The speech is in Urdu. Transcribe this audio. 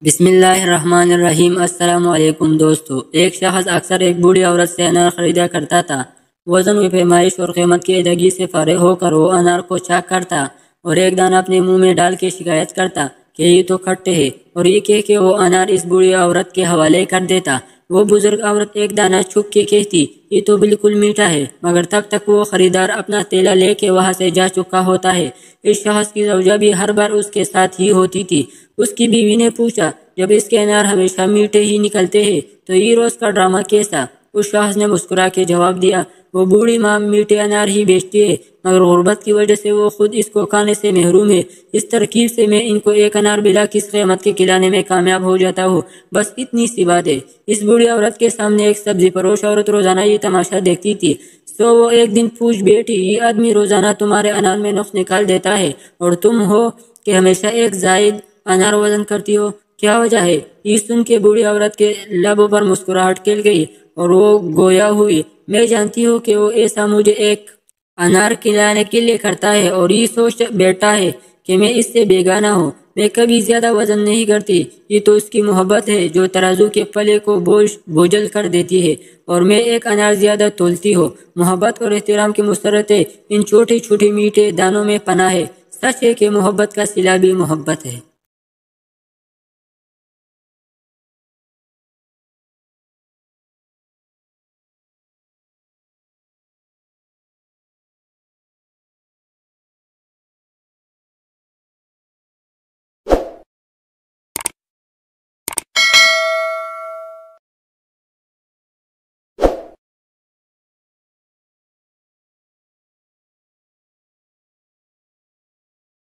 بسم اللہ الرحمن الرحیم۔ السلام علیکم دوستو۔ ایک شخص اکثر ایک بوڑھی عورت سے انار خریدا کرتا تھا۔ وزن و پیمائش اور قیمت کی ادائیگی سے فارغ ہو کر وہ انار کو چاک کرتا اور ایک دانہ اپنے منہ میں ڈال کے شکایت کرتا کہ یہ تو کھٹے ہے، اور یہ کہہ کے وہ انار اس بوڑھی عورت کے حوالے کر دیتا۔ وہ بزرگ عورت ایک دانہ چھک کے کہتی یہ تو بالکل میٹھا ہے، مگر تب تک وہ خریدار اپنا تیلا لے کے وہاں سے جا چکا ہوتا ہے۔ اس شخص کی زوجہ بھی ہر بار اس کے ساتھ ہی ہوتی تھی۔ اس کی بیوی نے پوچھا، جب اس کے انار ہمیشہ میٹھے ہی نکلتے ہیں تو یہ روز کا ڈرامہ کیسا؟ اس شخص نے مسکرا کے جواب دیا، وہ بوڑھی ماں میٹھے انار ہی بیچتی ہے، مگر غربت کی وجہ سے وہ خود اس کو کھانے سے محروم ہے۔ اس ترکیب سے میں ان کو ایک انار بلا کس قیمت کے کھلانے میں کامیاب ہو جاتا ہوں، بس اتنی سی بات ہے۔ اس بوڑھی عورت کے سامنے ایک سبزی فروش عورت روزانہ یہ تماشا دیکھتی تھی، تو وہ ایک دن پوچھ بیٹھی، یہ آدمی روزانہ تمہارے انار میں نقص نکال دیتا ہے اور تم ہو کہ ہمیشہ ایک زائد انار وزن کرتی ہو، کیا وجہ ہے؟ یہ سن کے بوڑھی عورت کے لبوں پر مسکراہٹ کھل گئی اور وہ گویا ہوئی، میں جانتی ہوں کہ وہ ایسا مجھے ایک انار کھلانے کے لیے کرتا ہے اور یہ سوچ بیٹھا ہے کہ میں اس سے بیگانہ ہوں۔ میں کبھی زیادہ وزن نہیں کرتی، یہ تو اس کی محبت ہے جو ترازو کے پلے کو بوجھل کر دیتی ہے، اور میں ایک انار زیادہ تولتی ہوں۔ محبت اور احترام کی مسرتیں ان چھوٹی چھوٹی میٹھے دانوں میں پناہ ہے۔ سچ ہے کہ محبت کا صلہ بھی محبت ہے۔